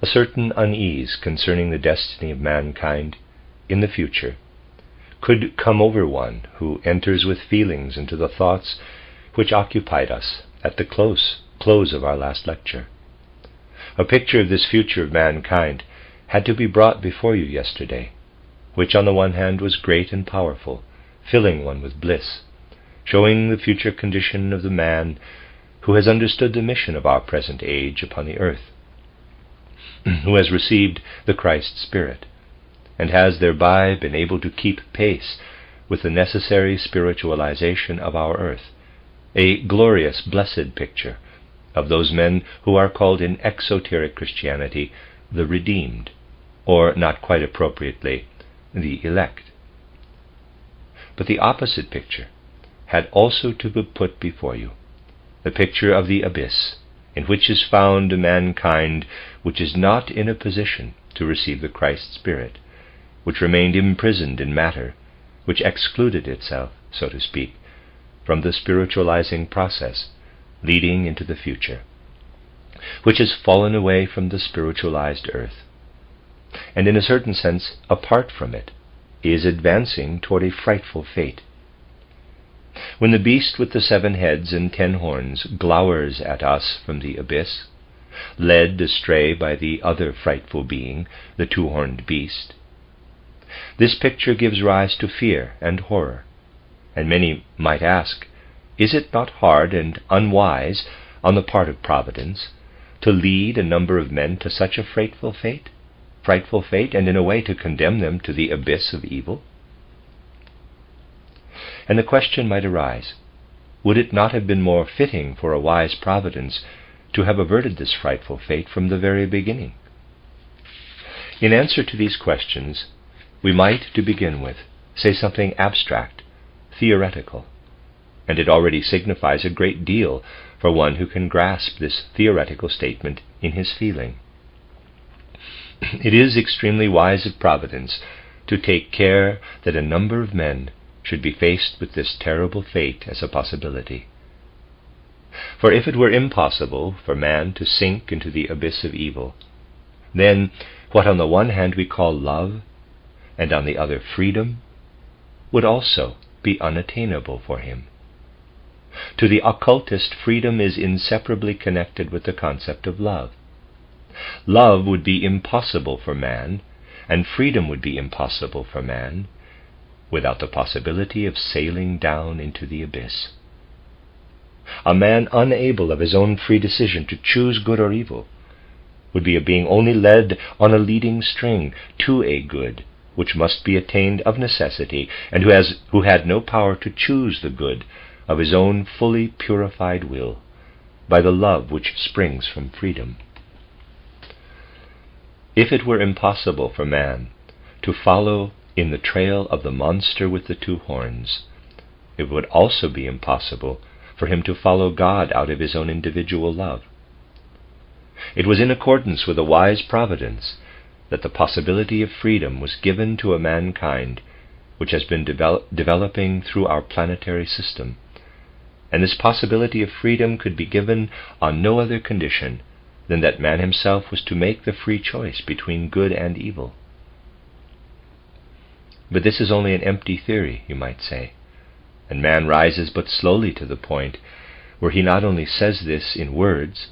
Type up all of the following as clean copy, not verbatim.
a certain unease concerning the destiny of mankind in the future could come over one who enters with feelings into the thoughts which occupied us at the close of our last lecture. A picture of this future of mankind had to be brought before you yesterday, which on the one hand was great and powerful, filling one with bliss, showing the future condition of the man who has understood the mission of our present age upon the earth, who has received the Christ Spirit, and has thereby been able to keep pace with the necessary spiritualization of our earth, a glorious, blessed picture of those men who are called in exoteric Christianity the redeemed, or, not quite appropriately, the elect. But the opposite picture had also to be put before you, the picture of the abyss, in which is found a mankind which is not in a position to receive the Christ Spirit, which remained imprisoned in matter, which excluded itself, so to speak, from the spiritualizing process leading into the future, which has fallen away from the spiritualized earth, and in a certain sense, apart from it, is advancing toward a frightful fate. When the beast with the 7 heads and 10 horns glowers at us from the abyss, led astray by the other frightful being, the 2-horned beast, this picture gives rise to fear and horror, and many might ask, is it not hard and unwise on the part of Providence to lead a number of men to such a frightful fate, and in a way to condemn them to the abyss of evil? And the question might arise, would it not have been more fitting for a wise Providence to have averted this frightful fate from the very beginning? In answer to these questions, we might, to begin with, say something abstract, theoretical, and it already signifies a great deal for one who can grasp this theoretical statement in his feeling. It is extremely wise of Providence to take care that a number of men should be faced with this terrible fate as a possibility. For if it were impossible for man to sink into the abyss of evil, then what on the one hand we call love, and on the other freedom, would also be unattainable for him. To the occultist, freedom is inseparably connected with the concept of love. Love would be impossible for man, and freedom would be impossible for man, without the possibility of sailing down into the abyss. A man unable of his own free decision to choose good or evil would be a being only led on a leading string to a good which must be attained of necessity, and who had no power to choose the good of his own fully purified will by the love which springs from freedom. If it were impossible for man to follow in the trail of the monster with the 2 horns, it would also be impossible for him to follow God out of his own individual love. It was in accordance with a wise providence that the possibility of freedom was given to a mankind which has been developing through our planetary system, and this possibility of freedom could be given on no other condition than that man himself was to make the free choice between good and evil. But this is only an empty theory, you might say, and man rises but slowly to the point where he not only says this in words,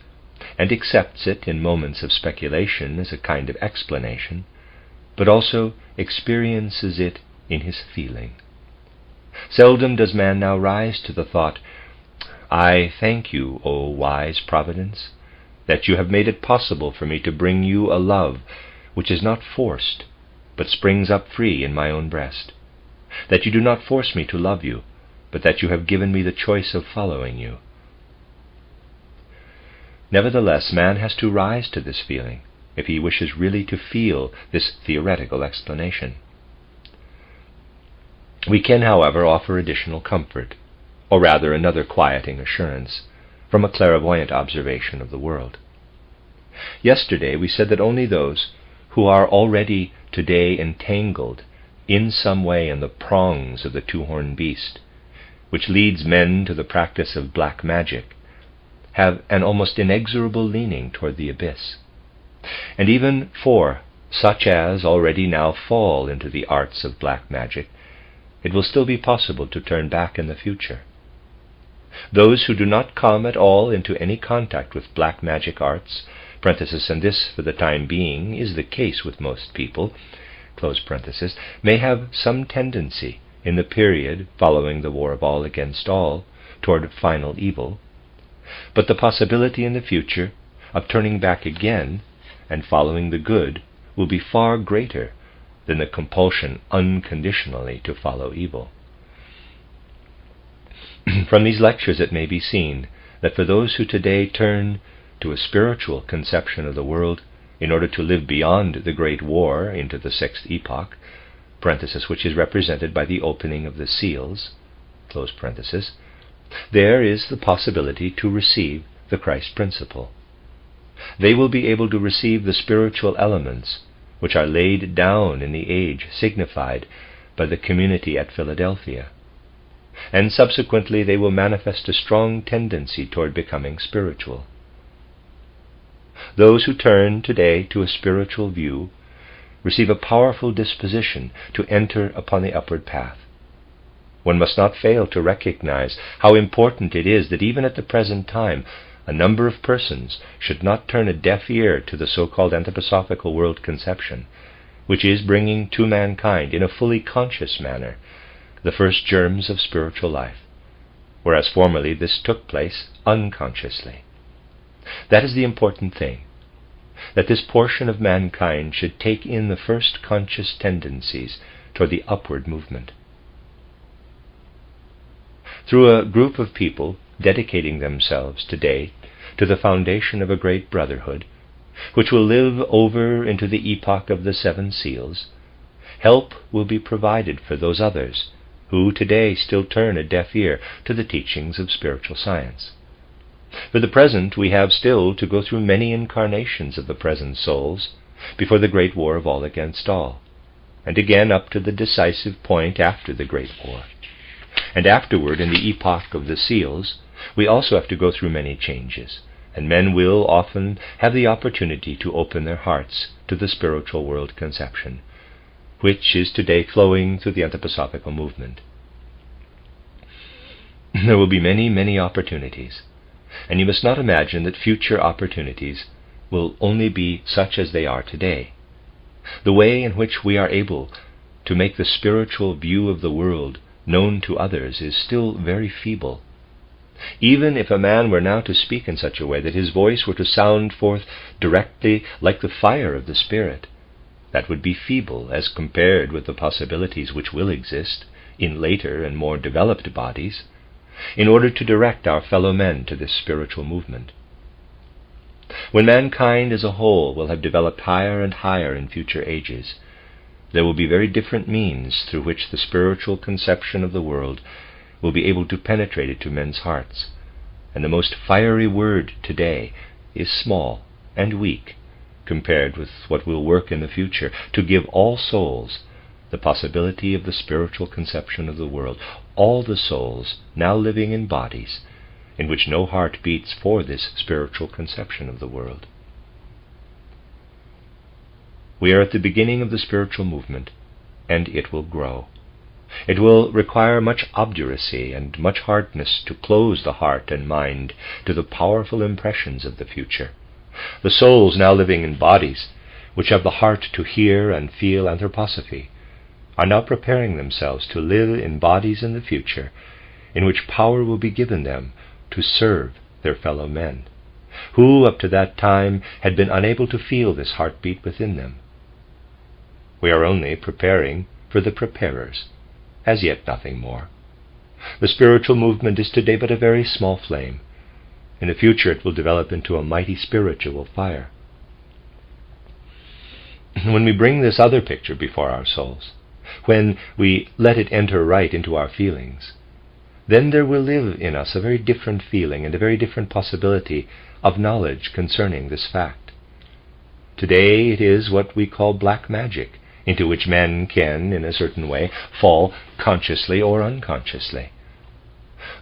and accepts it in moments of speculation as a kind of explanation, but also experiences it in his feeling. Seldom does man now rise to the thought, I thank you, O wise Providence, that you have made it possible for me to bring you a love which is not forced, but springs up free in my own breast, that you do not force me to love you, but that you have given me the choice of following you. Nevertheless, man has to rise to this feeling if he wishes really to feel this theoretical explanation. We can, however, offer additional comfort, or rather another quieting assurance, from a clairvoyant observation of the world. Yesterday we said that only those who are already today entangled in some way in the prongs of the 2-horned beast, which leads men to the practice of black magic, have an almost inexorable leaning toward the abyss, And even for such as already now fall into the arts of black magic, it will still be possible to turn back in the future. Those who do not come at all into any contact with black magic arts, and this for the time being is the case with most people, may have some tendency in the period following the war of all against all toward final evil, but the possibility in the future of turning back again and following the good will be far greater than the compulsion unconditionally to follow evil. From these lectures it may be seen that for those who today turn to a spiritual conception of the world in order to live beyond the Great War into the sixth epoch, which is represented by the opening of the seals, there is the possibility to receive the Christ principle. They will be able to receive the spiritual elements which are laid down in the age signified by the community at Philadelphia, and subsequently they will manifest a strong tendency toward becoming spiritual. Those who turn today to a spiritual view receive a powerful disposition to enter upon the upward path. One must not fail to recognize how important it is that even at the present time a number of persons should not turn a deaf ear to the so-called anthroposophical world conception, which is bringing to mankind in a fully conscious manner the first germs of spiritual life, whereas formerly this took place unconsciously. That is the important thing, that this portion of mankind should take in the first conscious tendencies toward the upward movement. Through a group of people dedicating themselves today to the foundation of a great brotherhood, which will live over into the epoch of the seven seals, help will be provided for those others who today still turn a deaf ear to the teachings of spiritual science. For the present, we have still to go through many incarnations of the present souls before the great war of all against all, and again up to the decisive point after the great war. And afterward, in the epoch of the seals, we also have to go through many changes, and men will often have the opportunity to open their hearts to the spiritual world conception, which is today flowing through the anthroposophical movement. There will be many, many opportunities, and you must not imagine that future opportunities will only be such as they are today. The way in which we are able to make the spiritual view of the world known to others is still very feeble. Even if a man were now to speak in such a way that his voice were to sound forth directly like the fire of the Spirit, that would be feeble as compared with the possibilities which will exist in later and more developed bodies, in order to direct our fellow men to this spiritual movement. When mankind as a whole will have developed higher and higher in future ages, there will be very different means through which the spiritual conception of the world will be able to penetrate into men's hearts, and the most fiery word today is small and weak compared with what will work in the future to give all souls the possibility of the spiritual conception of the world, all the souls now living in bodies in which no heart beats for this spiritual conception of the world. We are at the beginning of the spiritual movement, and it will grow. It will require much obduracy and much hardness to close the heart and mind to the powerful impressions of the future. The souls now living in bodies, which have the heart to hear and feel anthroposophy, are now preparing themselves to live in bodies in the future in which power will be given them to serve their fellow men, who up to that time had been unable to feel this heartbeat within them. We are only preparing for the preparers, as yet nothing more. The spiritual movement is today but a very small flame. In the future it will develop into a mighty spiritual fire. When we bring this other picture before our souls, when we let it enter right into our feelings, then there will live in us a very different feeling and a very different possibility of knowledge concerning this fact. Today it is what we call black magic, into which men can, in a certain way, fall consciously or unconsciously.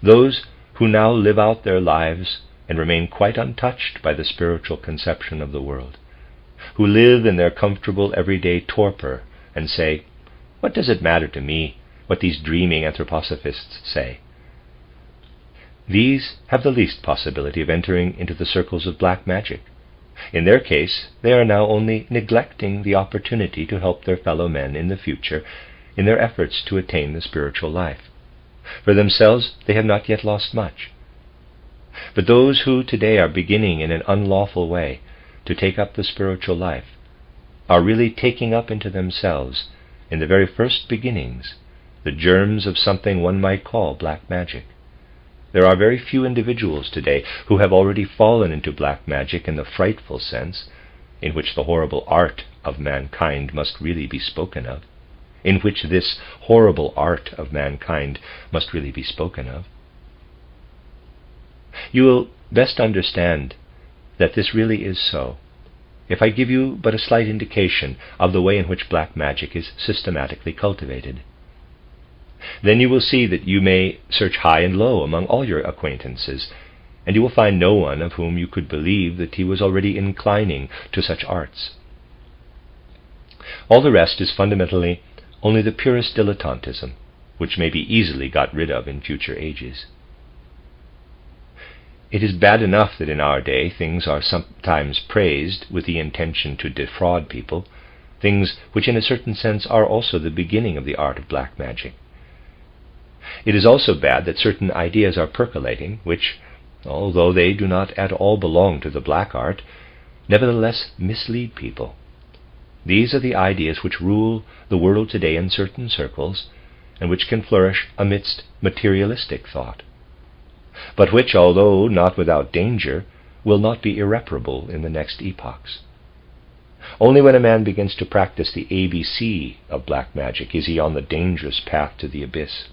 Those who now live out their lives and remain quite untouched by the spiritual conception of the world who live in their comfortable everyday torpor and say, "What does it matter to me what these dreaming anthroposophists say?" These have the least possibility of entering into the circles of black magic. In their case, they are now only neglecting the opportunity to help their fellow men in the future in their efforts to attain the spiritual life. For themselves, they have not yet lost much. But those who today are beginning in an unlawful way to take up the spiritual life are really taking up into themselves, in the very first beginnings, the germs of something one might call black magic. There are very few individuals today who have already fallen into black magic in the frightful sense, in which the horrible art of mankind must really be spoken of, in which this horrible art of mankind must really be spoken of. You will best understand that this really is so if I give you but a slight indication of the way in which black magic is systematically cultivated. Then you will see that you may search high and low among all your acquaintances, and you will find no one of whom you could believe that he was already inclining to such arts. All the rest is fundamentally only the purest dilettantism, which may be easily got rid of in future ages. It is bad enough that in our day things are sometimes praised with the intention to defraud people, things which in a certain sense are also the beginning of the art of black magic. It is also bad that certain ideas are percolating, which, although they do not at all belong to the black art, nevertheless mislead people. These are the ideas which rule the world today in certain circles, and which can flourish amidst materialistic thought, but which, although not without danger, will not be irreparable in the next epochs. Only when a man begins to practice the ABC of black magic is he on the dangerous path to the abyss.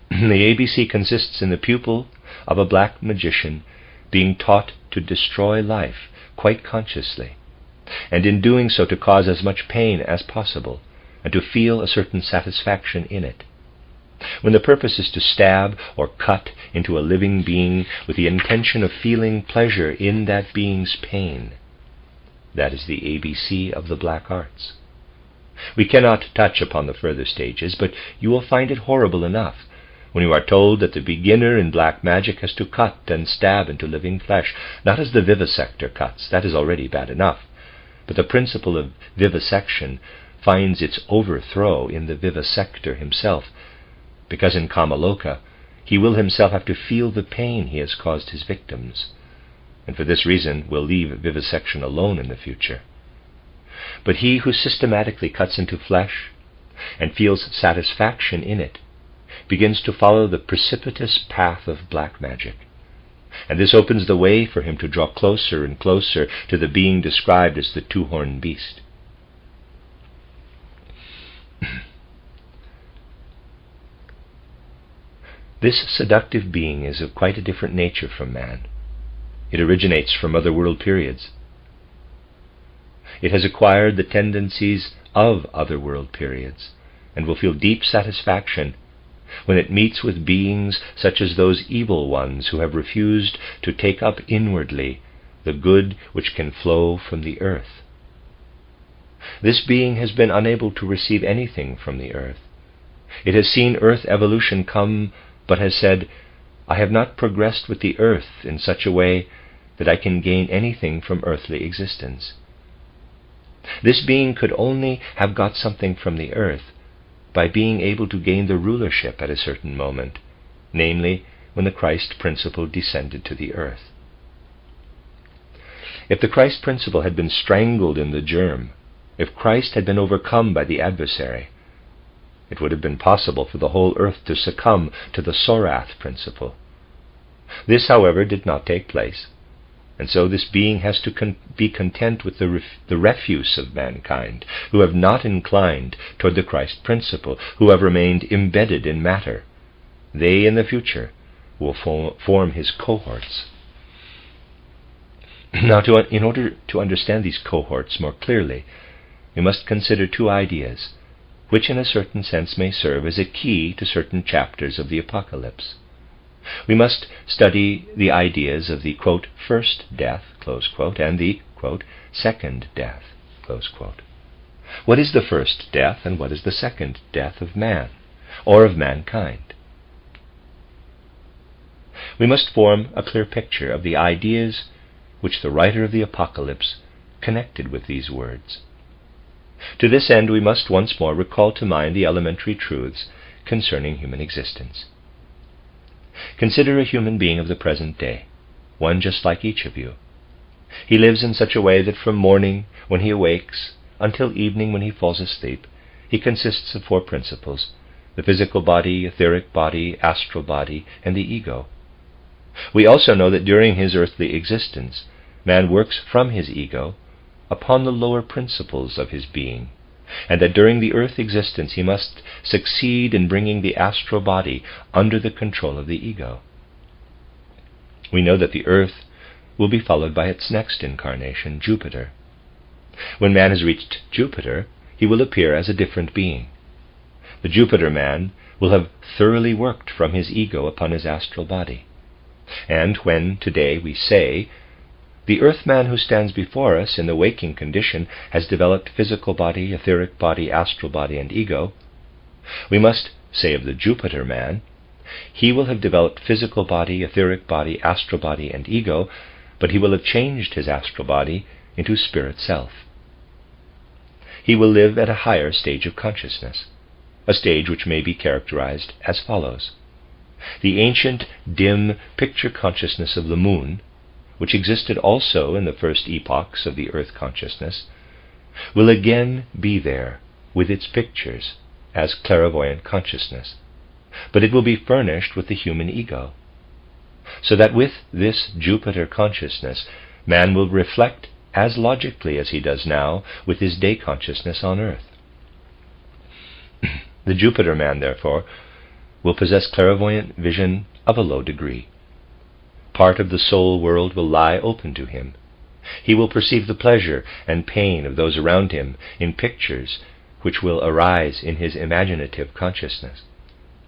The ABC consists in the pupil of a black magician being taught to destroy life quite consciously, and in doing so to cause as much pain as possible, and to feel a certain satisfaction in it. When the purpose is to stab or cut into a living being with the intention of feeling pleasure in that being's pain, that is the ABC of the black arts. We cannot touch upon the further stages, but you will find it horrible enough when you are told that the beginner in black magic has to cut and stab into living flesh, not as the vivisector cuts, that is already bad enough, but the principle of vivisection finds its overthrow in the vivisector himself, because in Kamaloka he will himself have to feel the pain he has caused his victims, and for this reason will leave vivisection alone in the future. But he who systematically cuts into flesh and feels satisfaction in it begins to follow the precipitous path of black magic, and this opens the way for him to draw closer and closer to the being described as the two-horned beast. This seductive being is of quite a different nature from man. It originates from other world periods. It has acquired the tendencies of other world periods, and will feel deep satisfaction when it meets with beings such as those evil ones who have refused to take up inwardly the good which can flow from the earth. This being has been unable to receive anything from the earth. It has seen earth evolution come, but has said, "I have not progressed with the earth in such a way that I can gain anything from earthly existence." This being could only have got something from the earth by being able to gain the rulership at a certain moment, namely when the Christ principle descended to the earth. If the Christ principle had been strangled in the germ, if Christ had been overcome by the adversary, it would have been possible for the whole earth to succumb to the Sorath principle. This, however, did not take place, and so this being has to be content with the refuse of mankind, who have not inclined toward the Christ principle, who have remained embedded in matter. They, in the future, will form his cohorts. Now, in order to understand these cohorts more clearly, we must consider two ideas, which in a certain sense may serve as a key to certain chapters of the Apocalypse. We must study the ideas of the, quote, first death, close quote, and the, quote, second death, close quote. What is the first death and what is the second death of man, or of mankind? We must form a clear picture of the ideas which the writer of the Apocalypse connected with these words. To this end, we must once more recall to mind the elementary truths concerning human existence. Consider a human being of the present day, one just like each of you. He lives in such a way that from morning, when he awakes, until evening when he falls asleep, he consists of four principles: the physical body, etheric body, astral body, and the ego. We also know that during his earthly existence, man works from his ego upon the lower principles of his being, and that during the earth existence he must succeed in bringing the astral body under the control of the ego. We know that the earth will be followed by its next incarnation, Jupiter. When man has reached Jupiter, he will appear as a different being. The Jupiter man will have thoroughly worked from his ego upon his astral body. And when today we say, the earth man who stands before us in the waking condition has developed physical body, etheric body, astral body, and ego, we must say of the Jupiter man, he will have developed physical body, etheric body, astral body, and ego, but he will have changed his astral body into spirit self. He will live at a higher stage of consciousness, a stage which may be characterized as follows. The ancient, dim picture consciousness of the moon, which existed also in the first epochs of the earth consciousness, will again be there with its pictures as clairvoyant consciousness, but it will be furnished with the human ego, so that with this Jupiter consciousness, man will reflect as logically as he does now with his day consciousness on earth. The Jupiter man, therefore, will possess clairvoyant vision of a low degree. Part of the soul world will lie open to him. He will perceive the pleasure and pain of those around him in pictures which will arise in his imaginative consciousness.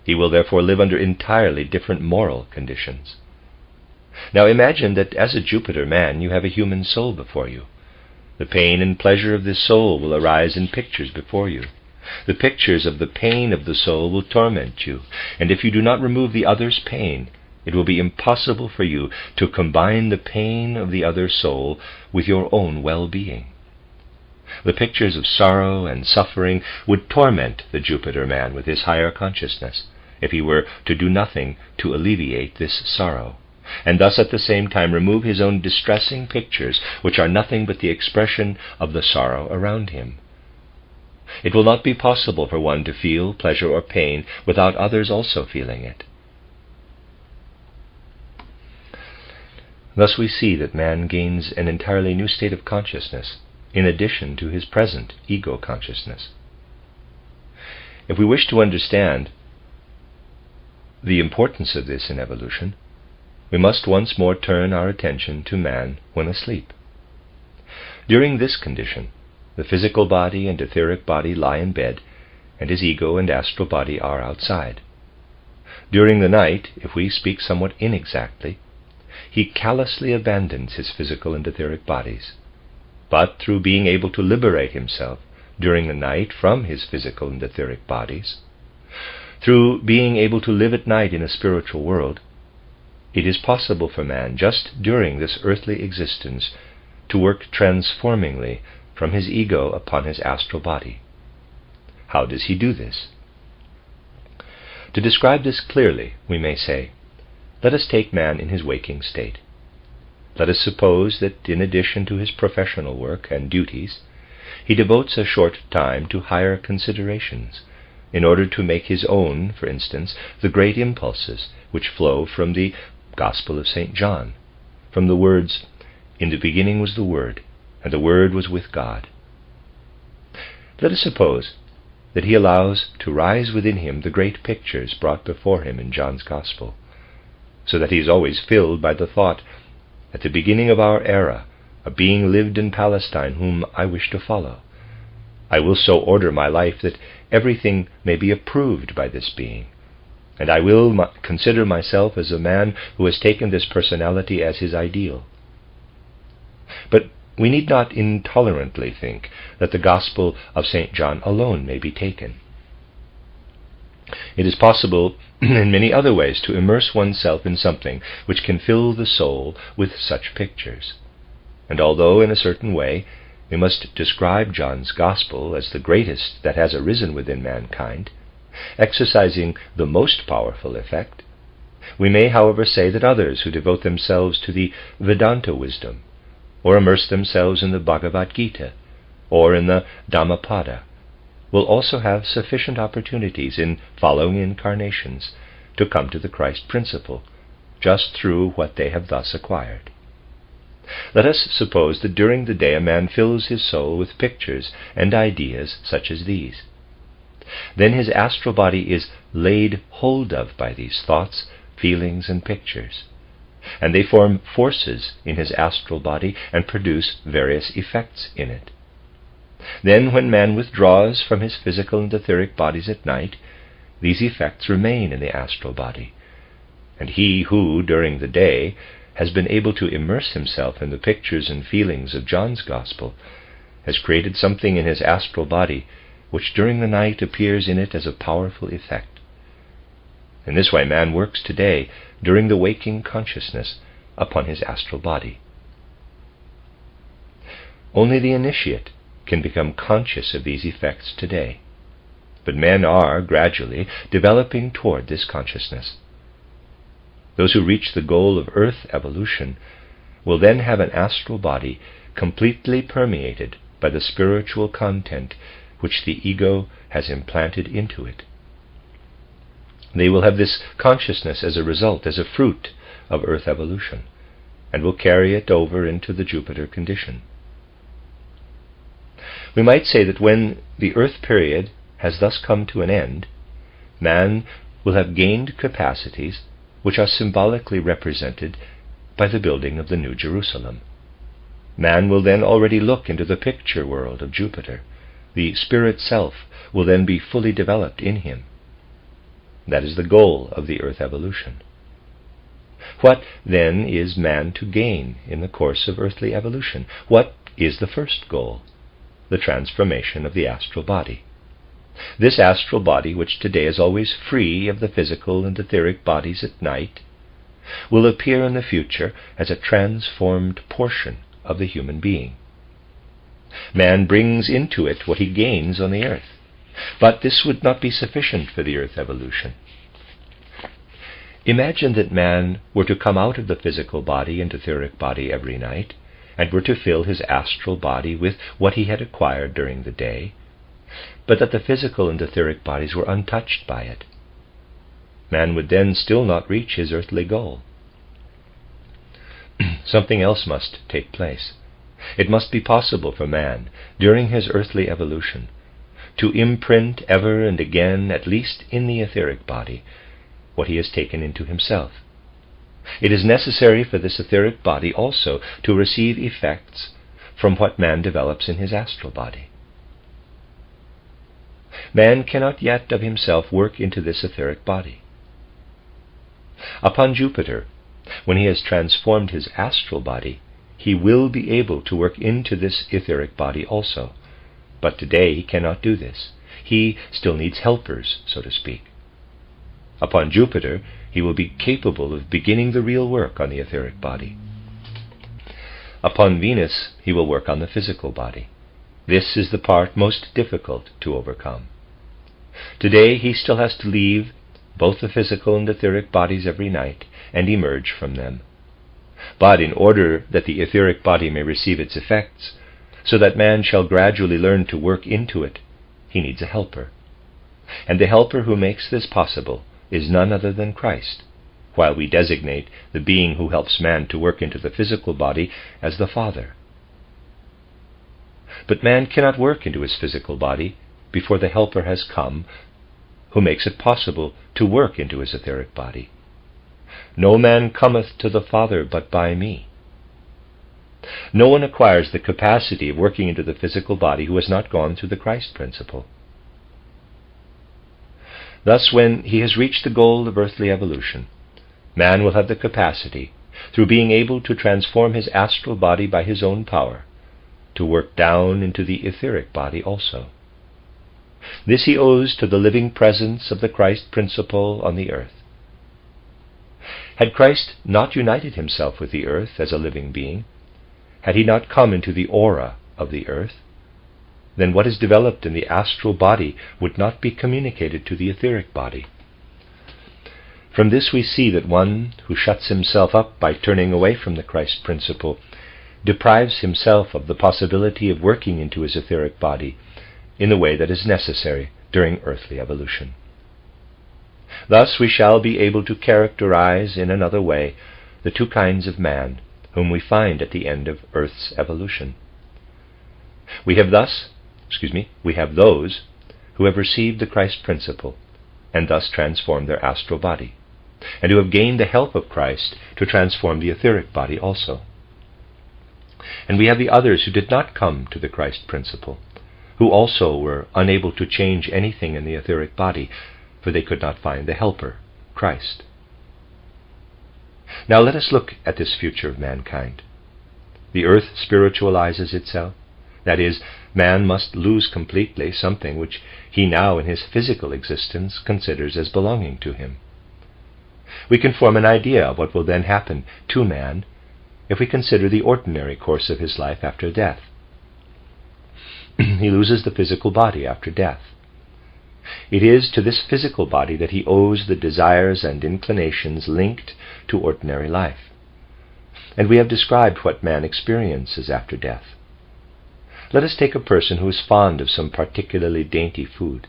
He will therefore live under entirely different moral conditions. Now imagine that as a Jupiter man you have a human soul before you. The pain and pleasure of this soul will arise in pictures before you. The pictures of the pain of the soul will torment you, and if you do not remove the other's pain, it will be impossible for you to combine the pain of the other soul with your own well-being. The pictures of sorrow and suffering would torment the Jupiter man with his higher consciousness, if he were to do nothing to alleviate this sorrow, and thus at the same time remove his own distressing pictures, which are nothing but the expression of the sorrow around him. It will not be possible for one to feel pleasure or pain without others also feeling it. Thus we see that man gains an entirely new state of consciousness in addition to his present ego consciousness. If we wish to understand the importance of this in evolution, we must once more turn our attention to man when asleep. During this condition, the physical body and etheric body lie in bed, and his ego and astral body are outside. During the night, if we speak somewhat inexactly, he callously abandons his physical and etheric bodies. But through being able to liberate himself during the night from his physical and etheric bodies, through being able to live at night in a spiritual world, it is possible for man, just during this earthly existence, to work transformingly from his ego upon his astral body. How does he do this? To describe this clearly, we may say, let us take man in his waking state. Let us suppose that in addition to his professional work and duties, he devotes a short time to higher considerations, in order to make his own, for instance, the great impulses which flow from the Gospel of St. John, from the words, "In the beginning was the Word, and the Word was with God." Let us suppose that he allows to rise within him the great pictures brought before him in John's Gospel, so that he is always filled by the thought, "At the beginning of our era, a being lived in Palestine whom I wish to follow. I will so order my life that everything may be approved by this being, and I will consider myself as a man who has taken this personality as his ideal." But we need not intolerantly think that the Gospel of St. John alone may be taken. It is possible in many other ways to immerse oneself in something which can fill the soul with such pictures. And although in a certain way we must describe John's Gospel as the greatest that has arisen within mankind, exercising the most powerful effect, we may, however, say that others who devote themselves to the Vedanta wisdom, or immerse themselves in the Bhagavad Gita, or in the Dhammapada, will also have sufficient opportunities in following incarnations to come to the Christ principle, just through what they have thus acquired. Let us suppose that during the day a man fills his soul with pictures and ideas such as these. Then his astral body is laid hold of by these thoughts, feelings, and pictures, and they form forces in his astral body and produce various effects in it. Then, when man withdraws from his physical and etheric bodies at night, these effects remain in the astral body, and he who, during the day, has been able to immerse himself in the pictures and feelings of John's Gospel, has created something in his astral body which during the night appears in it as a powerful effect. In this way man works today, during the waking consciousness, upon his astral body. Only the initiate can become conscious of these effects today, but men are gradually developing toward this consciousness. Those who reach the goal of earth evolution will then have an astral body completely permeated by the spiritual content which the ego has implanted into it. They will have this consciousness as a result, as a fruit of earth evolution, and will carry it over into the Jupiter condition. We might say that when the earth period has thus come to an end, man will have gained capacities which are symbolically represented by the building of the New Jerusalem. Man will then already look into the picture world of Jupiter. The spirit self will then be fully developed in him. That is the goal of the earth evolution. What, then, is man to gain in the course of earthly evolution? What is the first goal? The transformation of the astral body. This astral body, which today is always free of the physical and etheric bodies at night, will appear in the future as a transformed portion of the human being. Man brings into it what he gains on the earth, but this would not be sufficient for the earth evolution. Imagine that man were to come out of the physical body and etheric body every night, and were to fill his astral body with what he had acquired during the day, but that the physical and etheric bodies were untouched by it. Man would then still not reach his earthly goal. Something else must take place. It must be possible for man, during his earthly evolution, to imprint ever and again, at least in the etheric body, what he has taken into himself. It is necessary for this etheric body also to receive effects from what man develops in his astral body. Man cannot yet of himself work into this etheric body. Upon Jupiter, when he has transformed his astral body, he will be able to work into this etheric body also. But today he cannot do this. He still needs helpers, so to speak. Upon Jupiter, he will be capable of beginning the real work on the etheric body. Upon Venus, he will work on the physical body. This is the part most difficult to overcome. Today he still has to leave both the physical and etheric bodies every night and emerge from them. But in order that the etheric body may receive its effects, so that man shall gradually learn to work into it, he needs a helper. And the helper who makes this possible is none other than Christ, while we designate the being who helps man to work into the physical body as the Father. But man cannot work into his physical body before the helper has come, who makes it possible to work into his etheric body. No man cometh to the Father but by me. No one acquires the capacity of working into the physical body who has not gone through the Christ principle. Thus, when he has reached the goal of earthly evolution, man will have the capacity, through being able to transform his astral body by his own power, to work down into the etheric body also. This he owes to the living presence of the Christ principle on the earth. Had Christ not united himself with the earth as a living being, had he not come into the aura of the earth, then what is developed in the astral body would not be communicated to the etheric body. From this we see that one who shuts himself up by turning away from the Christ principle deprives himself of the possibility of working into his etheric body in the way that is necessary during earthly evolution. Thus we shall be able to characterize in another way the two kinds of man whom we find at the end of Earth's evolution. We have those who have received the Christ principle and thus transformed their astral body, and who have gained the help of Christ to transform the etheric body also. And we have the others who did not come to the Christ principle, who also were unable to change anything in the etheric body, for they could not find the helper, Christ. Now let us look at this future of mankind. The earth spiritualizes itself. That is, man must lose completely something which he now in his physical existence considers as belonging to him. We can form an idea of what will then happen to man if we consider the ordinary course of his life after death. He loses the physical body after death. It is to this physical body that he owes the desires and inclinations linked to ordinary life. And we have described what man experiences after death. Let us take a person who is fond of some particularly dainty food.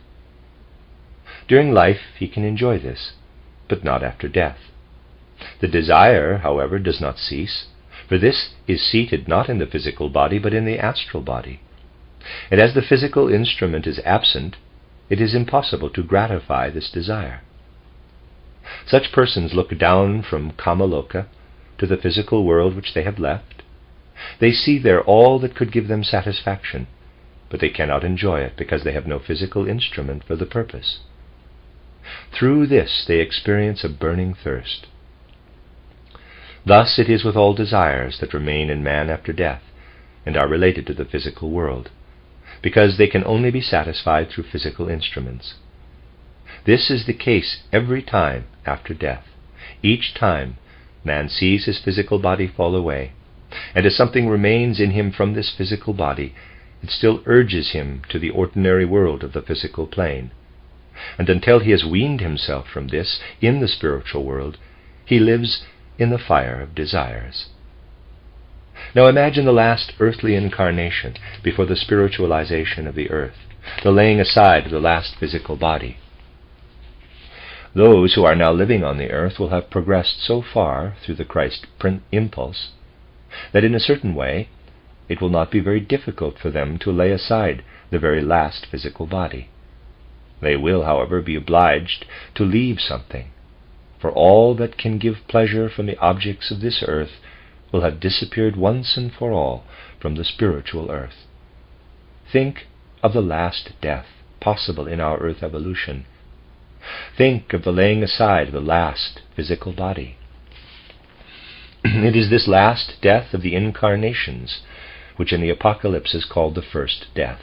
During life he can enjoy this, but not after death. The desire, however, does not cease, for this is seated not in the physical body but in the astral body. And as the physical instrument is absent, it is impossible to gratify this desire. Such persons look down from Kamaloka to the physical world which they have left. They see there all that could give them satisfaction, but they cannot enjoy it because they have no physical instrument for the purpose. Through this they experience a burning thirst. Thus it is with all desires that remain in man after death and are related to the physical world, because they can only be satisfied through physical instruments. This is the case every time after death. Each time man sees his physical body fall away, and as something remains in him from this physical body, it still urges him to the ordinary world of the physical plane. And until he has weaned himself from this in the spiritual world, he lives in the fire of desires. Now imagine the last earthly incarnation before the spiritualization of the earth, the laying aside of the last physical body. Those who are now living on the earth will have progressed so far through the Christ impulse that in a certain way it will not be very difficult for them to lay aside the very last physical body. They will, however, be obliged to leave something, for all that can give pleasure from the objects of this earth will have disappeared once and for all from the spiritual earth. Think of the last death possible in our earth evolution. Think of the laying aside of the last physical body. It is this last death of the incarnations which in the Apocalypse is called the first death.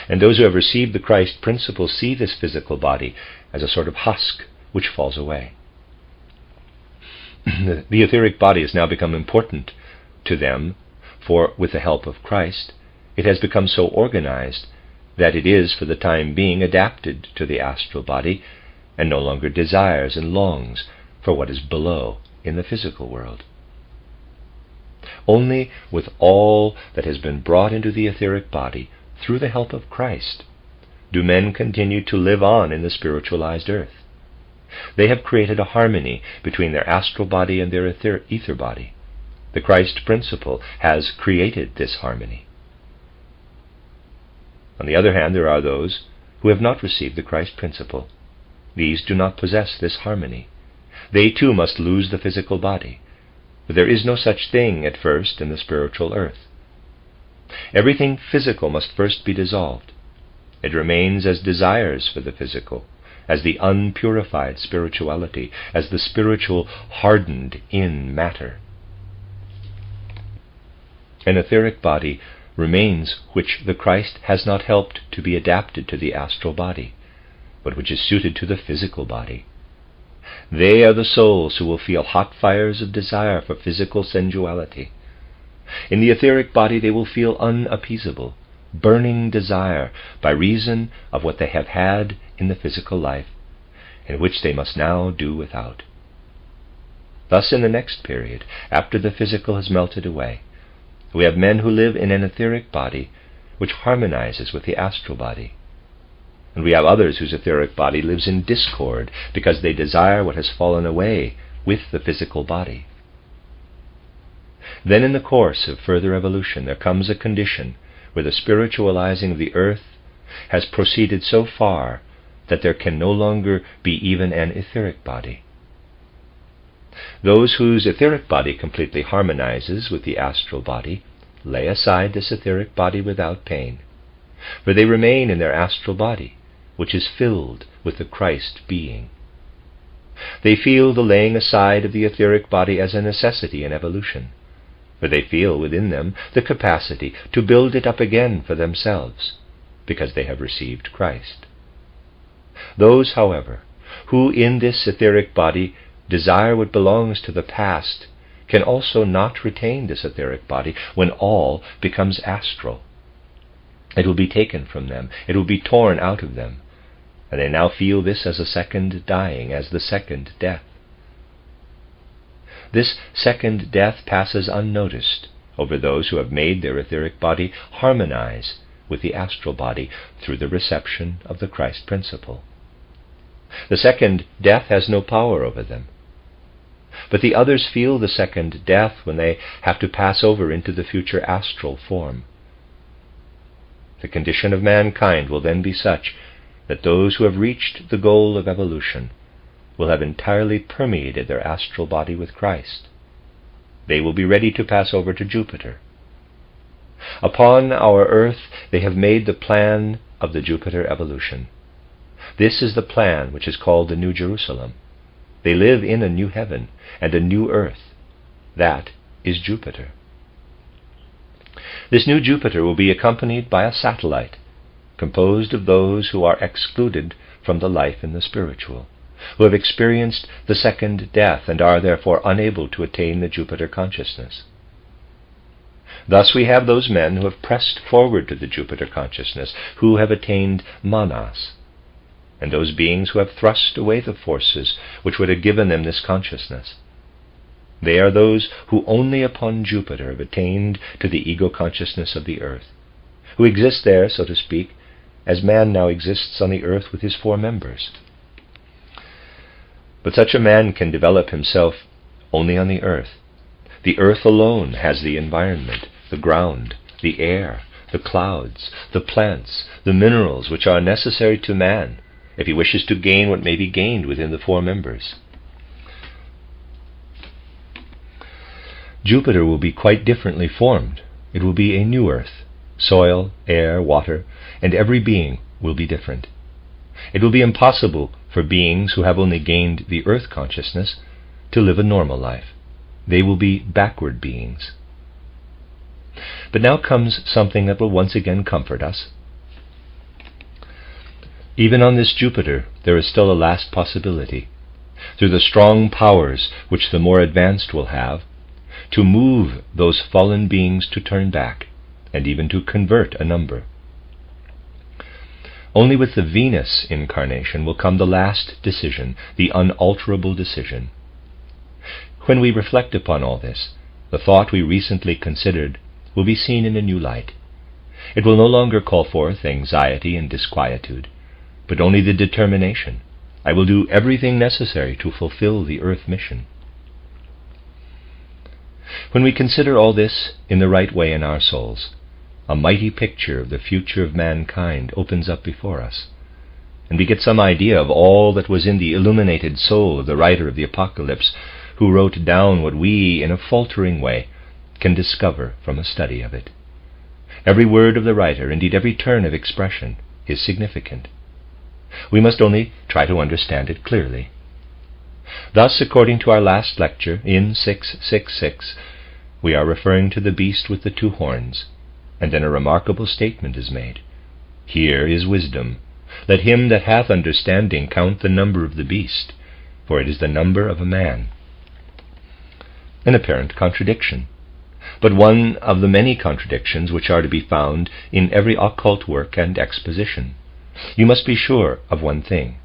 And those who have received the Christ principle see this physical body as a sort of husk which falls away. The etheric body has now become important to them, for with the help of Christ, it has become so organized that it is for the time being adapted to the astral body and no longer desires and longs for what is below in the physical world. Only with all that has been brought into the etheric body through the help of Christ do men continue to live on in the spiritualized earth. They have created a harmony between their astral body and their ether body. The Christ principle has created this harmony. On the other hand, there are those who have not received the Christ principle. These do not possess this harmony. They too must lose the physical body, but there is no such thing at first in the spiritual earth. Everything physical must first be dissolved. It remains as desires for the physical, as the unpurified spirituality, as the spiritual hardened in matter. An etheric body remains which the Christ has not helped to be adapted to the astral body, but which is suited to the physical body. They are the souls who will feel hot fires of desire for physical sensuality. In the etheric body they will feel unappeasable, burning desire by reason of what they have had in the physical life, and which they must now do without. Thus in the next period, after the physical has melted away, we have men who live in an etheric body which harmonizes with the astral body. And we have others whose etheric body lives in discord because they desire what has fallen away with the physical body. Then in the course of further evolution there comes a condition where the spiritualizing of the earth has proceeded so far that there can no longer be even an etheric body. Those whose etheric body completely harmonizes with the astral body lay aside this etheric body without pain, for they remain in their astral body, which is filled with the Christ being. They feel the laying aside of the etheric body as a necessity in evolution, for they feel within them the capacity to build it up again for themselves, because they have received Christ. Those, however, who in this etheric body desire what belongs to the past can also not retain this etheric body when all becomes astral. It will be taken from them, it will be torn out of them, and they now feel this as a second dying, as the second death. This second death passes unnoticed over those who have made their etheric body harmonize with the astral body through the reception of the Christ principle. The second death has no power over them. But the others feel the second death when they have to pass over into the future astral form. The condition of mankind will then be such that those who have reached the goal of evolution will have entirely permeated their astral body with Christ. They will be ready to pass over to Jupiter. Upon our earth they have made the plan of the Jupiter evolution. This is the plan which is called the New Jerusalem. They live in a new heaven and a new earth. That is Jupiter. This new Jupiter will be accompanied by a satellite, composed of those who are excluded from the life in the spiritual, who have experienced the second death and are therefore unable to attain the Jupiter consciousness. Thus we have those men who have pressed forward to the Jupiter consciousness, who have attained manas, and those beings who have thrust away the forces which would have given them this consciousness. They are those who only upon Jupiter have attained to the ego consciousness of the earth, who exist there, so to speak, as man now exists on the earth with his four members. But such a man can develop himself only on the earth. The earth alone has the environment, the ground, the air, the clouds, the plants, the minerals which are necessary to man if he wishes to gain what may be gained within the four members. Jupiter will be quite differently formed. It will be a new earth. Soil, air, water, and every being will be different. It will be impossible for beings who have only gained the earth consciousness to live a normal life. They will be backward beings. But now comes something that will once again comfort us. Even on this Jupiter, there is still a last possibility, through the strong powers which the more advanced will have, to move those fallen beings to turn back, and even to convert a number. Only with the Venus incarnation will come the last decision, the unalterable decision. When we reflect upon all this, the thought we recently considered will be seen in a new light. It will no longer call forth anxiety and disquietude, but only the determination, I will do everything necessary to fulfill the earth mission. When we consider all this in the right way in our souls, a mighty picture of the future of mankind opens up before us, and we get some idea of all that was in the illuminated soul of the writer of the Apocalypse, who wrote down what we, in a faltering way, can discover from a study of it. Every word of the writer, indeed every turn of expression, is significant. We must only try to understand it clearly. Thus, according to our last lecture, in 666, we are referring to the beast with the two horns, and then a remarkable statement is made. Here is wisdom. Let him that hath understanding count the number of the beast, for it is the number of a man. An apparent contradiction, but one of the many contradictions which are to be found in every occult work and exposition. You must be sure of one thing,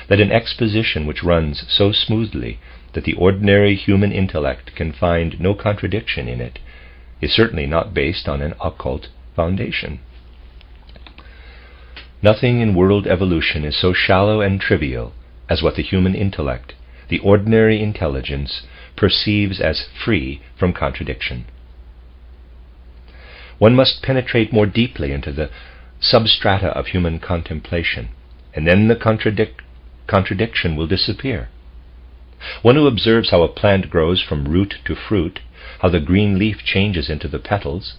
that an exposition which runs so smoothly that the ordinary human intellect can find no contradiction in it is certainly not based on an occult foundation. Nothing in world evolution is so shallow and trivial as what the human intellect, the ordinary intelligence, perceives as free from contradiction. One must penetrate more deeply into the substrata of human contemplation, and then the contradiction will disappear. One who observes how a plant grows from root to fruit, how the green leaf changes into the petals,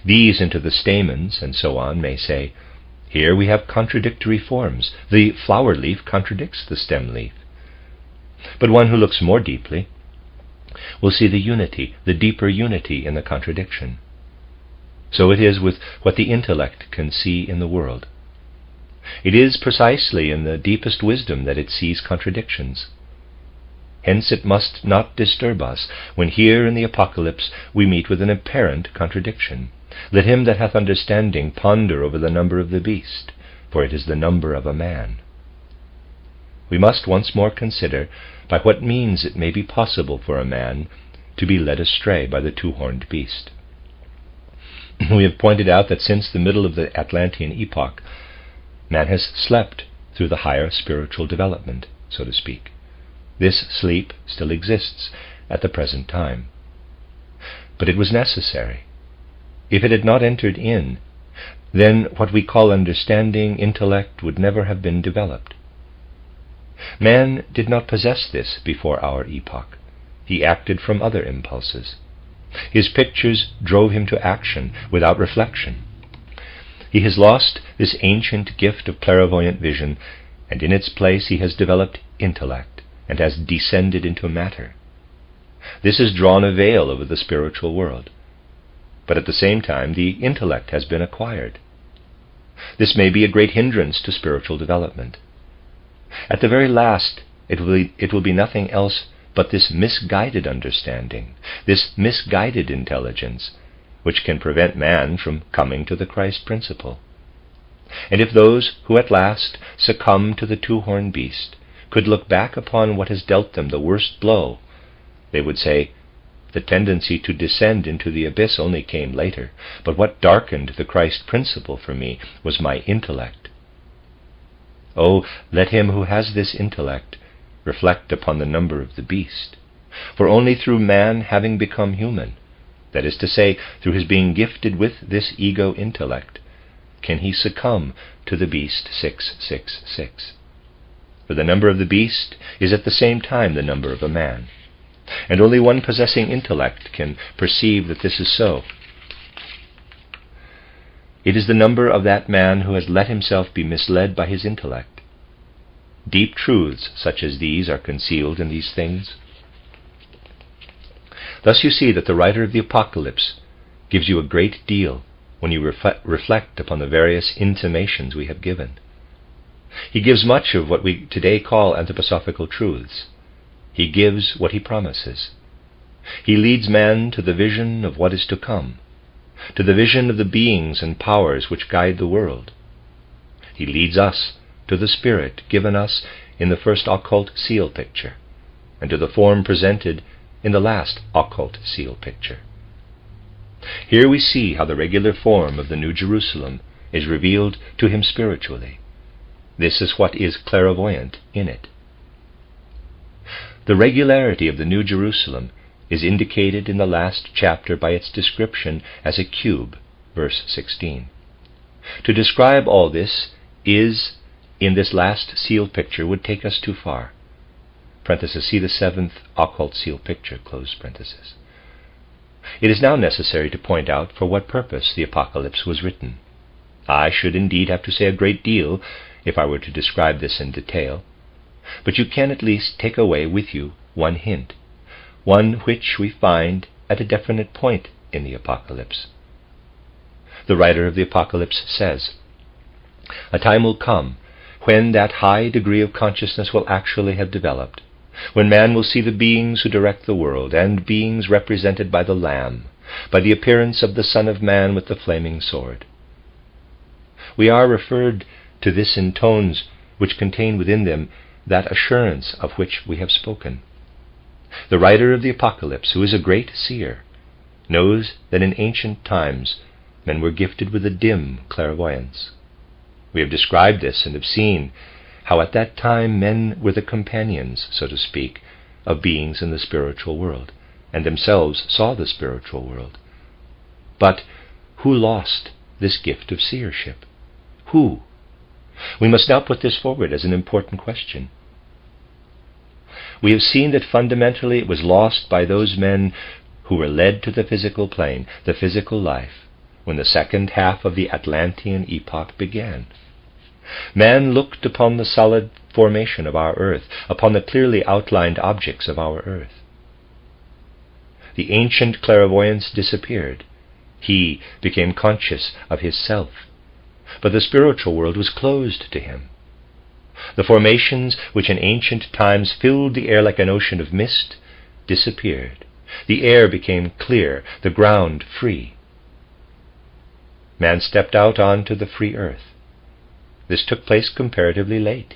these into the stamens, and so on, may say, here we have contradictory forms. The flower leaf contradicts the stem leaf. But one who looks more deeply will see the unity, the deeper unity in the contradiction. So it is with what the intellect can see in the world. It is precisely in the deepest wisdom that it sees contradictions. Hence it must not disturb us when here in the Apocalypse we meet with an apparent contradiction. Let him that hath understanding ponder over the number of the beast, for it is the number of a man. We must once more consider by what means it may be possible for a man to be led astray by the two-horned beast. We have pointed out that since the middle of the Atlantean epoch, man has slept through the higher spiritual development, so to speak. This sleep still exists at the present time. But it was necessary. If it had not entered in, then what we call understanding, intellect, would never have been developed. Man did not possess this before our epoch. He acted from other impulses. His pictures drove him to action without reflection. He has lost this ancient gift of clairvoyant vision, and in its place he has developed intellect and has descended into matter. This has drawn a veil over the spiritual world. But at the same time, the intellect has been acquired. This may be a great hindrance to spiritual development. At the very last, it will be nothing else but this misguided understanding, this misguided intelligence, which can prevent man from coming to the Christ principle. And if those who at last succumb to the two-horned beast could look back upon what has dealt them the worst blow, they would say, the tendency to descend into the abyss only came later, but what darkened the Christ principle for me was my intellect. Oh, let him who has this intellect reflect upon the number of the beast, for only through man having become human, that is to say, through his being gifted with this ego intellect, can he succumb to the beast 666. For the number of the beast is at the same time the number of a man, and only one possessing intellect can perceive that this is so. It is the number of that man who has let himself be misled by his intellect. Deep truths such as these are concealed in these things. Thus you see that the writer of the Apocalypse gives you a great deal when you reflect upon the various intimations we have given. He gives much of what we today call anthroposophical truths. He gives what he promises. He leads man to the vision of what is to come, to the vision of the beings and powers which guide the world. He leads us to the spirit given us in the first occult seal picture, and to the form presented in the last occult seal picture. Here we see how the regular form of the New Jerusalem is revealed to him spiritually. This is what is clairvoyant in it. The regularity of the New Jerusalem is indicated in the last chapter by its description as a cube, verse 16. To describe all this is, in this last seal picture, would take us too far. Parenthesis, see the seventh occult seal picture, close parenthesis. It is now necessary to point out for what purpose the Apocalypse was written. I should indeed have to say a great deal if I were to describe this in detail, but you can at least take away with you one hint, one which we find at a definite point in the Apocalypse. The writer of the Apocalypse says, "A time will come when that high degree of consciousness will actually have developed, when man will see the beings who direct the world, and beings represented by the Lamb, by the appearance of the Son of Man with the flaming sword." We are referred to this in tones which contain within them that assurance of which we have spoken. The writer of the Apocalypse, who is a great seer, knows that in ancient times men were gifted with a dim clairvoyance. We have described this and have seen how at that time men were the companions, so to speak, of beings in the spiritual world, and themselves saw the spiritual world. But who lost this gift of seership? Who? We must now put this forward as an important question. We have seen that fundamentally it was lost by those men who were led to the physical plane, the physical life, when the second half of the Atlantean epoch began. Man looked upon the solid formation of our earth, upon the clearly outlined objects of our earth. The ancient clairvoyance disappeared. He became conscious of his self, but the spiritual world was closed to him. The formations which in ancient times filled the air like an ocean of mist disappeared. The air became clear, the ground free. Man stepped out onto the free earth. This took place comparatively late.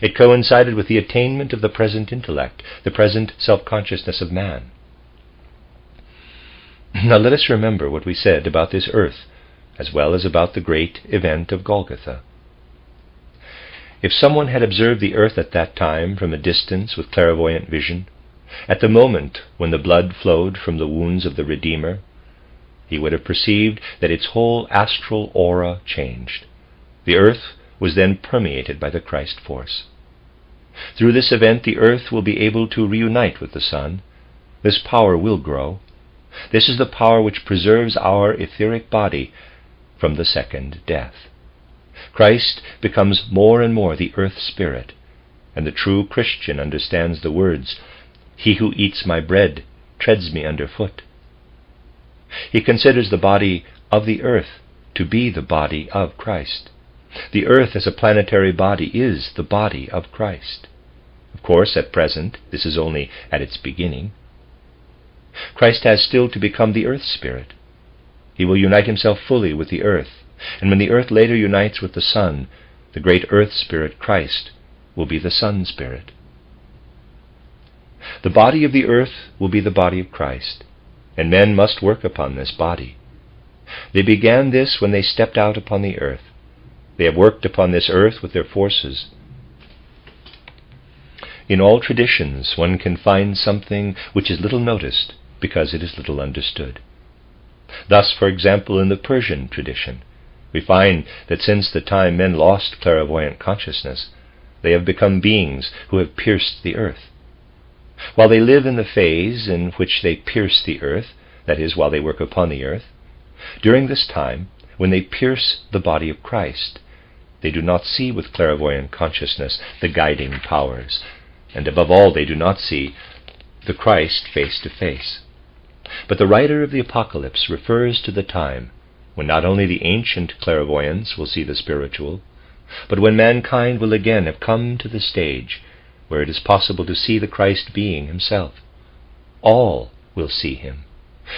It coincided with the attainment of the present intellect, the present self-consciousness of man. Now let us remember what we said about this earth, as well as about the great event of Golgotha. If someone had observed the earth at that time from a distance with clairvoyant vision, at the moment when the blood flowed from the wounds of the Redeemer, he would have perceived that its whole astral aura changed. The earth was then permeated by the Christ force. Through this event, the earth will be able to reunite with the sun. This power will grow. This is the power which preserves our etheric body from the second death. Christ becomes more and more the earth spirit, and the true Christian understands the words, "He who eats my bread treads me underfoot." He considers the body of the earth to be the body of Christ. The earth as a planetary body is the body of Christ. Of course, at present, this is only at its beginning. Christ has still to become the earth spirit. He will unite himself fully with the earth, and when the earth later unites with the sun, the great earth spirit Christ will be the sun spirit. The body of the earth will be the body of Christ, and men must work upon this body. They began this when they stepped out upon the earth. They have worked upon this earth with their forces. In all traditions, one can find something which is little noticed because it is little understood. Thus, for example, in the Persian tradition, we find that since the time men lost clairvoyant consciousness, they have become beings who have pierced the earth. While they live in the phase in which they pierce the earth, that is, while they work upon the earth, during this time, when they pierce the body of Christ, they do not see with clairvoyant consciousness the guiding powers, and above all they do not see the Christ face to face. But the writer of the Apocalypse refers to the time when not only the ancient clairvoyants will see the spiritual, but when mankind will again have come to the stage where it is possible to see the Christ being himself. All will see him,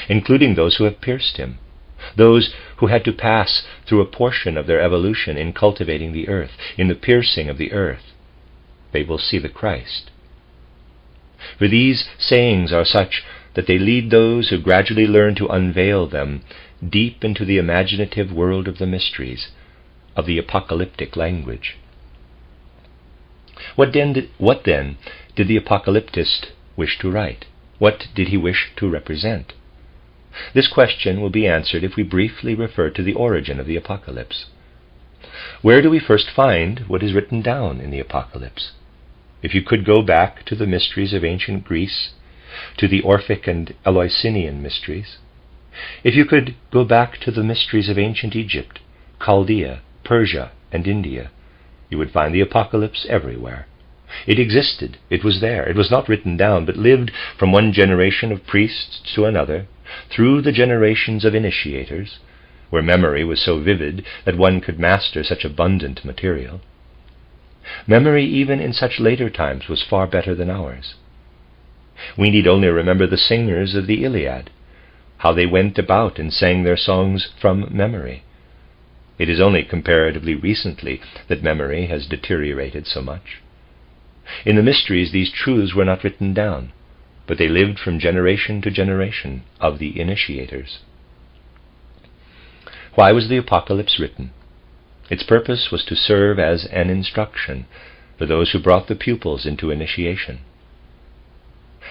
including those who have pierced him, those who had to pass through a portion of their evolution in cultivating the earth, in the piercing of the earth. They will see the Christ. For these sayings are such that they lead those who gradually learn to unveil them deep into the imaginative world of the mysteries, of the apocalyptic language. What then did the apocalyptist wish to write? What did he wish to represent? This question will be answered if we briefly refer to the origin of the apocalypse. Where do we first find what is written down in the apocalypse? If you could go back to the mysteries of ancient Greece, to the Orphic and Eleusinian mysteries, if you could go back to the mysteries of ancient Egypt, Chaldea, Persia, and India, you would find the apocalypse everywhere. It existed, it was there, it was not written down, but lived from one generation of priests to another, through the generations of initiators, where memory was so vivid that one could master such abundant material. Memory even in such later times was far better than ours. We need only remember the singers of the Iliad, how they went about and sang their songs from memory. It is only comparatively recently that memory has deteriorated so much. In the mysteries, these truths were not written down, but they lived from generation to generation of the initiators. Why was the Apocalypse written? Its purpose was to serve as an instruction for those who brought the pupils into initiation.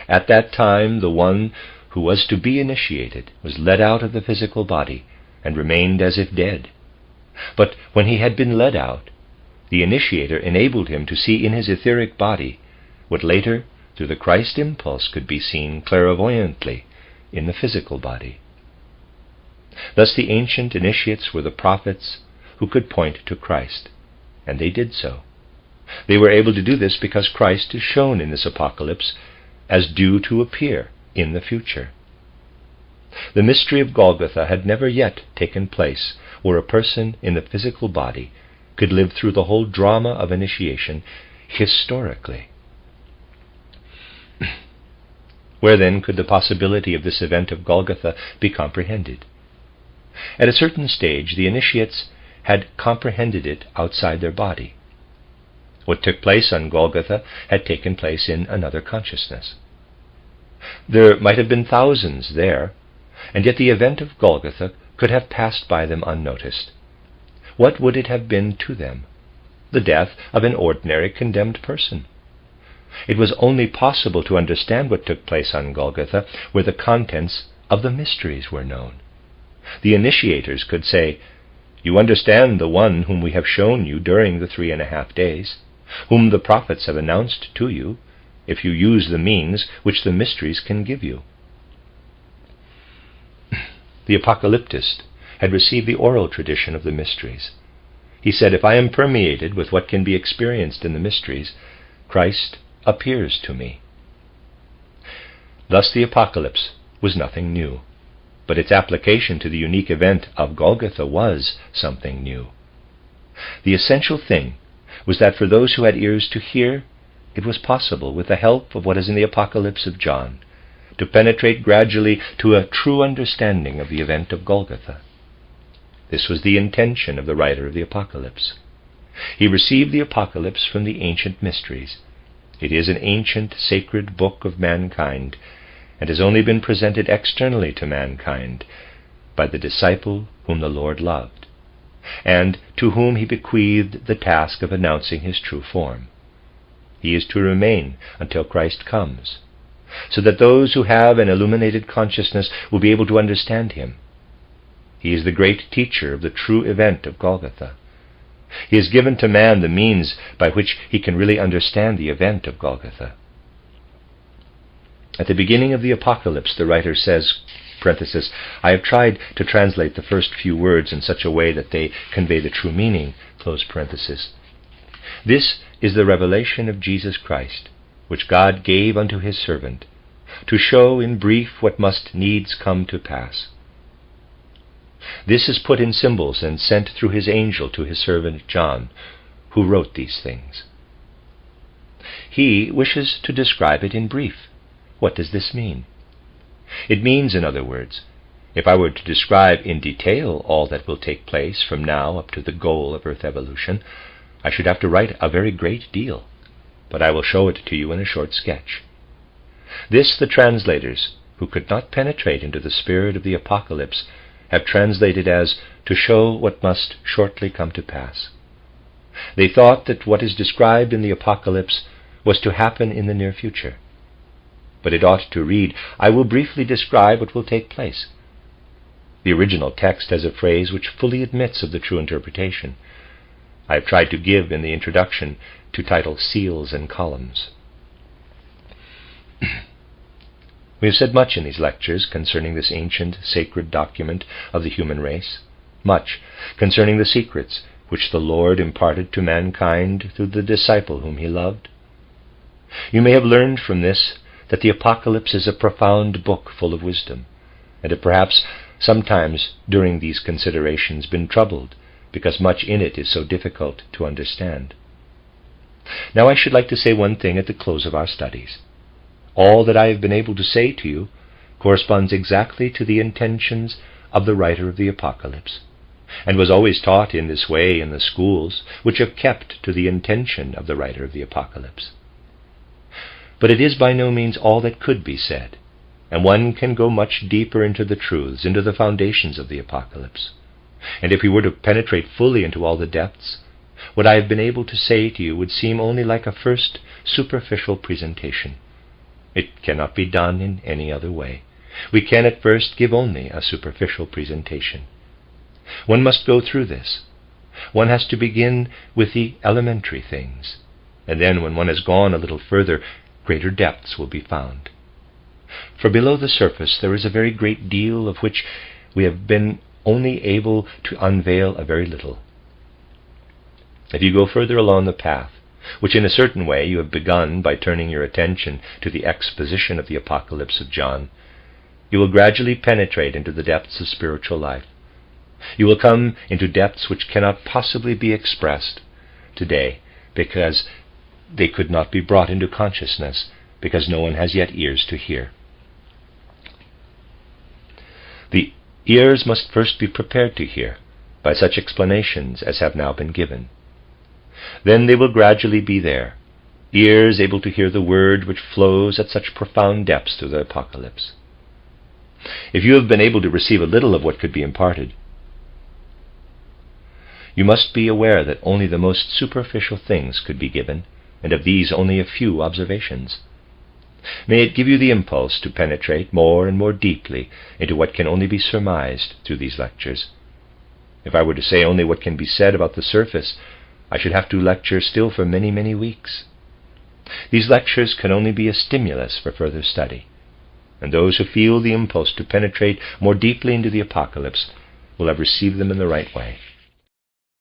At that time, the one who was to be initiated was led out of the physical body and remained as if dead. But when he had been led out, the initiator enabled him to see in his etheric body what later, through the Christ impulse, could be seen clairvoyantly in the physical body. Thus the ancient initiates were the prophets who could point to Christ, and they did so. They were able to do this because Christ is shown in this apocalypse as due to appear in the future. The mystery of Golgotha had never yet taken place where a person in the physical body could live through the whole drama of initiation historically. Where then could the possibility of this event of Golgotha be comprehended? At a certain stage, the initiates had comprehended it outside their body. What took place on Golgotha had taken place in another consciousness. There might have been thousands there, and yet the event of Golgotha could have passed by them unnoticed. What would it have been to them? The death of an ordinary condemned person. It was only possible to understand what took place on Golgotha where the contents of the mysteries were known. The initiators could say, "You understand the one whom we have shown you during the 3.5 days, whom the prophets have announced to you, if you use the means which the mysteries can give you." The apocalyptist had received the oral tradition of the mysteries. He said, "If I am permeated with what can be experienced in the mysteries, Christ appears to me." Thus the apocalypse was nothing new, but its application to the unique event of Golgotha was something new. The essential thing was that for those who had ears to hear, it was possible, with the help of what is in the Apocalypse of John, to penetrate gradually to a true understanding of the event of Golgotha. This was the intention of the writer of the Apocalypse. He received the Apocalypse from the ancient mysteries. It is an ancient, sacred book of mankind, and has only been presented externally to mankind by the disciple whom the Lord loved, and to whom he bequeathed the task of announcing his true form. He is to remain until Christ comes, so that those who have an illuminated consciousness will be able to understand him. He is the great teacher of the true event of Golgotha. He has given to man the means by which he can really understand the event of Golgotha. At the beginning of the Apocalypse, the writer says, parenthesis, "I have tried to translate the first few words in such a way that they convey the true meaning," close parenthesis. "This is the revelation of Jesus Christ, which God gave unto his servant, to show in brief what must needs come to pass. This is put in symbols and sent through his angel to his servant John, who wrote these things." He wishes to describe it in brief. What does this mean? It means, in other words, if I were to describe in detail all that will take place from now up to the goal of Earth evolution, I should have to write a very great deal, but I will show it to you in a short sketch. This the translators, who could not penetrate into the spirit of the Apocalypse, have translated as "to show what must shortly come to pass." They thought that what is described in the Apocalypse was to happen in the near future. But it ought to read, "I will briefly describe what will take place." The original text has a phrase which fully admits of the true interpretation. I have tried to give in the introduction to title Seals and Columns. We have said much in these lectures concerning this ancient, sacred document of the human race, much concerning the secrets which the Lord imparted to mankind through the disciple whom he loved. You may have learned from this that the Apocalypse is a profound book full of wisdom, and of perhaps sometimes during these considerations been troubled because much in it is so difficult to understand. Now I should like to say one thing at the close of our studies. All that I have been able to say to you corresponds exactly to the intentions of the writer of the Apocalypse, and was always taught in this way in the schools which have kept to the intention of the writer of the Apocalypse. But it is by no means all that could be said, and one can go much deeper into the truths, into the foundations of the Apocalypse. And if we were to penetrate fully into all the depths, what I have been able to say to you would seem only like a first superficial presentation. It cannot be done in any other way. We can at first give only a superficial presentation. One must go through this. One has to begin with the elementary things, and then when one has gone a little further, greater depths will be found. For below the surface there is a very great deal of which we have been only able to unveil a very little. If you go further along the path, which in a certain way you have begun by turning your attention to the exposition of the Apocalypse of John, you will gradually penetrate into the depths of spiritual life. You will come into depths which cannot possibly be expressed today, because they could not be brought into consciousness, because no one has yet ears to hear. The ears must first be prepared to hear by such explanations as have now been given. Then they will gradually be there, ears able to hear the word which flows at such profound depths through the Apocalypse. If you have been able to receive a little of what could be imparted, you must be aware that only the most superficial things could be given, and of these only a few observations. May it give you the impulse to penetrate more and more deeply into what can only be surmised through these lectures. If I were to say only what can be said about the surface, I should have to lecture still for many, many weeks. These lectures can only be a stimulus for further study, and those who feel the impulse to penetrate more deeply into the Apocalypse will have received them in the right way.